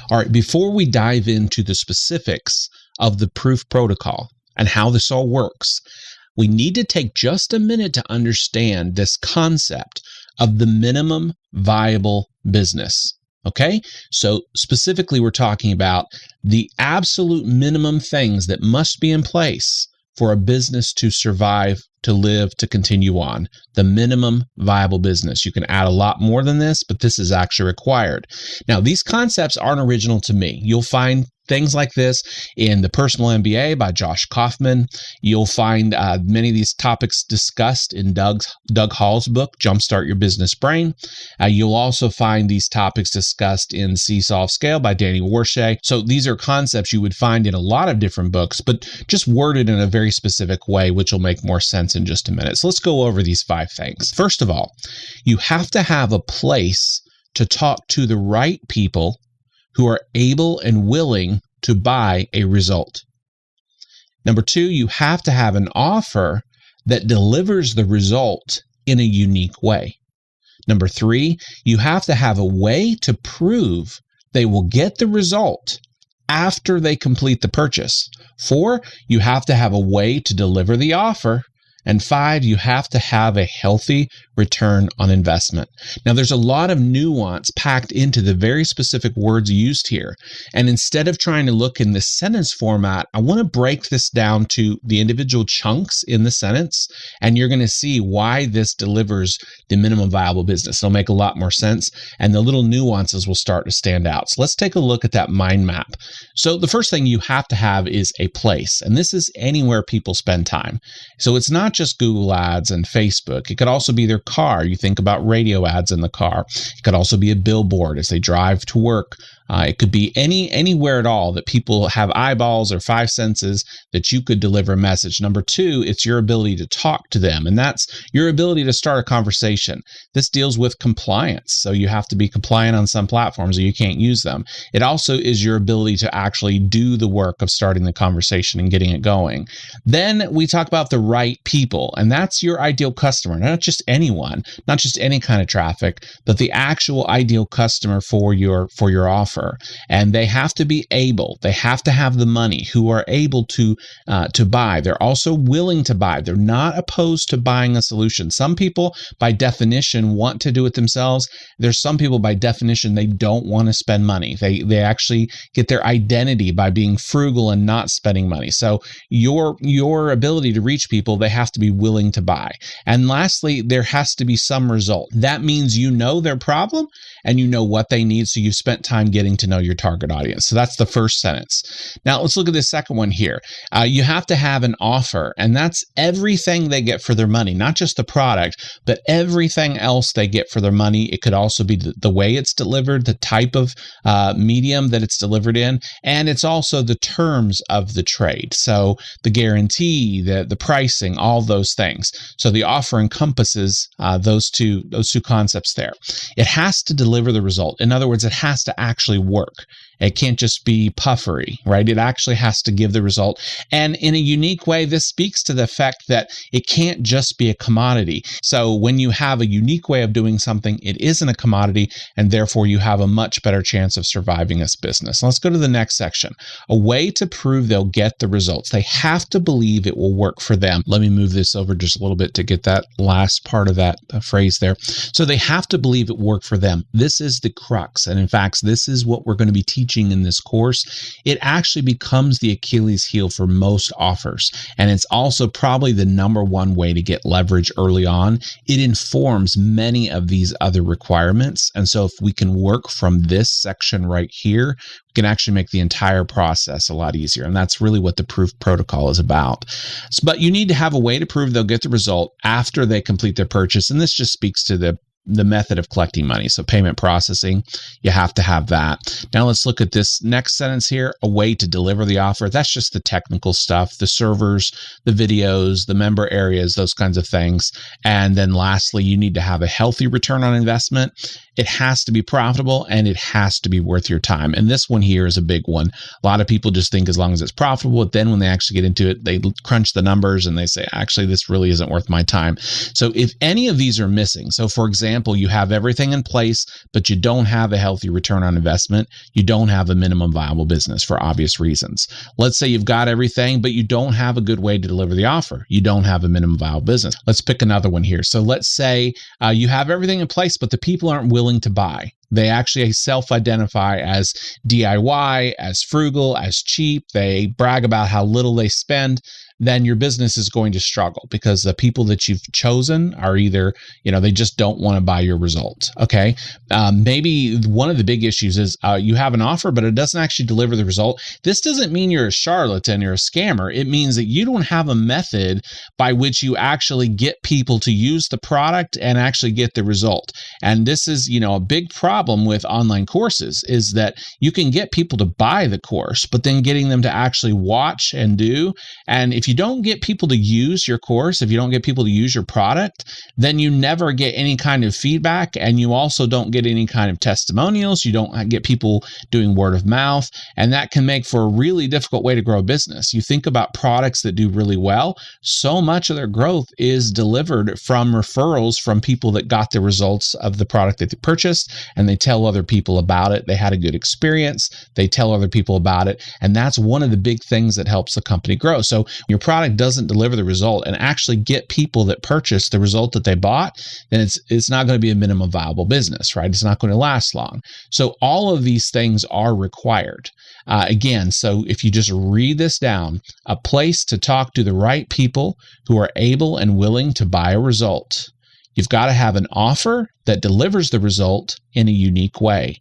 All right, before we dive into the specifics of the proof protocol and how this all works, we need to take just a minute to understand this concept of the minimum viable business. Okay, so specifically, we're talking about the absolute minimum things that must be in place for a business to survive, to live, to continue on. The minimum viable business. You can add a lot more than this, but this is actually required. Now, these concepts aren't original to me. You'll find things like this in The Personal MBA by Josh Kaufman. You'll find many of these topics discussed in Doug Hall's book, Jumpstart Your Business Brain. You'll also find these topics discussed in Seesaw of Scale by Danny Warshay. So these are concepts you would find in a lot of different books, but just worded in a very specific way, which will make more sense in just a minute. So let's go over these 5 things. First of all, you have to have a place to talk to the right people who are able and willing to buy a result. Number 2, you have to have an offer that delivers the result in a unique way. Number 3, you have to have a way to prove they will get the result after they complete the purchase. 4, you have to have a way to deliver the offer. And 5, you have to have a healthy return on investment. Now, there's a lot of nuance packed into the very specific words used here. And instead of trying to look in the sentence format, I want to break this down to the individual chunks in the sentence. And you're going to see why this delivers the minimum viable business. It'll make a lot more sense. And the little nuances will start to stand out. So let's take a look at that mind map. So the first thing you have to have is a place. And this is anywhere people spend time. So it's not just Google ads and Facebook. It could also be their car. You think about radio ads in the car. It could also be a billboard as they drive to work. It could be anywhere at all that people have eyeballs or 5 senses that you could deliver a message. Number 2, it's your ability to talk to them, and that's your ability to start a conversation. This deals with compliance, so you have to be compliant on some platforms or you can't use them. It also is your ability to actually do the work of starting the conversation and getting it going. Then we talk about the right people, and that's your ideal customer, not just anyone, not just any kind of traffic, but the actual ideal customer for your offer. And they have to be able, they have to have the money, who are able to buy. They're also willing to buy. They're not opposed to buying a solution. Some people, by definition, want to do it themselves. There's some people, by definition, they don't want to spend money. They actually get their identity by being frugal and not spending money. So your ability to reach people, they have to be willing to buy. And lastly, there has to be some result. That means you know their problem and you know what they need, so you've spent time getting to know your target audience. So that's the first sentence. Now let's look at the second one here. You have to have an offer, and that's everything they get for their money, not just the product, but everything else they get for their money. It could also be the way it's delivered, the type of medium that it's delivered in, and it's also the terms of the trade. So the guarantee, the pricing, all those things. So the offer encompasses those two concepts there. It has to deliver the result. In other words, it has to actually work. It can't just be puffery, right? It actually has to give the result. And in a unique way, this speaks to the fact that it can't just be a commodity. So when you have a unique way of doing something, it isn't a commodity, and therefore you have a much better chance of surviving this business. Let's go to the next section. A way to prove they'll get the results. They have to believe it will work for them. Let me move this over just a little bit to get that last part of that phrase there. So they have to believe it worked for them. This is the crux. And in fact, this is what we're going to be teaching in this course. It actually becomes the Achilles heel for most offers. And it's also probably the number one way to get leverage early on. It informs many of these other requirements. And so if we can work from this section right here, we can actually make the entire process a lot easier. And that's really what the proof protocol is about. But you need to have a way to prove they'll get the result after they complete their purchase. And this just speaks to the method of collecting money. So payment processing, you have to have that. Now let's look at this next sentence here, a way to deliver the offer. That's just the technical stuff, the servers, the videos, the member areas, those kinds of things. And then lastly, you need to have a healthy return on investment. It has to be profitable and it has to be worth your time. And this one here is a big one. A lot of people just think as long as it's profitable, then when they actually get into it, they crunch the numbers and they say, actually, this really isn't worth my time. So if any of these are missing, so for example, example, you have everything in place, but you don't have a healthy return on investment. You don't have a minimum viable business for obvious reasons. Let's say you've got everything, but you don't have a good way to deliver the offer. You don't have a minimum viable business. Let's pick another one here. So let's say you have everything in place, but the people aren't willing to buy. They actually self-identify as DIY, as frugal, as cheap. They brag about how little they spend. Then your business is going to struggle because the people that you've chosen are either, they just don't want to buy your results. Okay. Maybe one of the big issues is you have an offer, but it doesn't actually deliver the result. This doesn't mean you're a charlatan or a scammer. It means that you don't have a method by which you actually get people to use the product and actually get the result. And this is, a big problem with online courses is that you can get people to buy the course, but then getting them to actually watch and do. And if you don't get people to use your course, if you don't get people to use your product, then you never get any kind of feedback, and you also don't get any kind of testimonials. You don't get people doing word of mouth, and that can make for a really difficult way to grow a business. You think about products that do really well, so much of their growth is delivered from referrals from people that got the results of the product that they purchased, and they tell other people about it. They had a good experience. They tell other people about it, and that's one of the big things that helps the company grow. So your product doesn't deliver the result and actually get people that purchase the result that they bought, then it's not going to be a minimum viable business, right? It's not going to last long. So all of these things are required. Again, so if you just read this down, a place to talk to the right people who are able and willing to buy a result. You've got to have an offer that delivers the result in a unique way.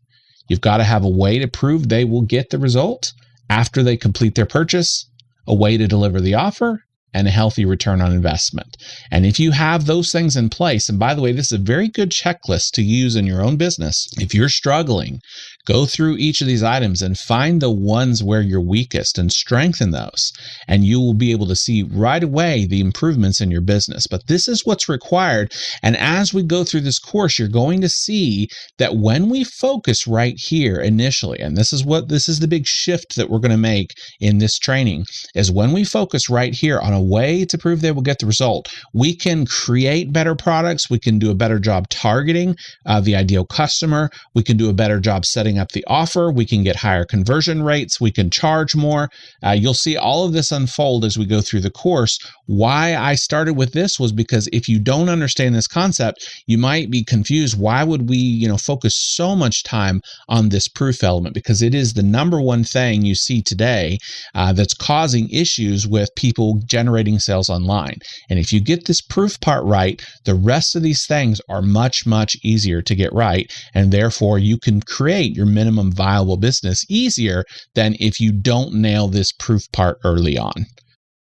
You've got to have a way to prove they will get the result after they complete their purchase, a way to deliver the offer, and a healthy return on investment. And if you have those things in place, and by the way, this is a very good checklist to use in your own business. If you're struggling, go through each of these items and find the ones where you're weakest and strengthen those. And you will be able to see right away the improvements in your business. But this is what's required. And as we go through this course, you're going to see that when we focus right here initially, and this is the big shift that we're going to make in this training, is when we focus right here on a way to prove they will get the result, we can create better products. We can do a better job targeting the ideal customer. We can do a better job setting up the offer. We can get higher conversion rates. We can charge more. You'll see all of this unfold as we go through the course. Why I started with this was because if you don't understand this concept, you might be confused. Why would we, focus so much time on this proof element? Because it is the number one thing you see today that's causing issues with people generating sales online. And if you get this proof part right, the rest of these things are much, much easier to get right. And therefore, you can create your minimum viable business easier than if you don't nail this proof part early on.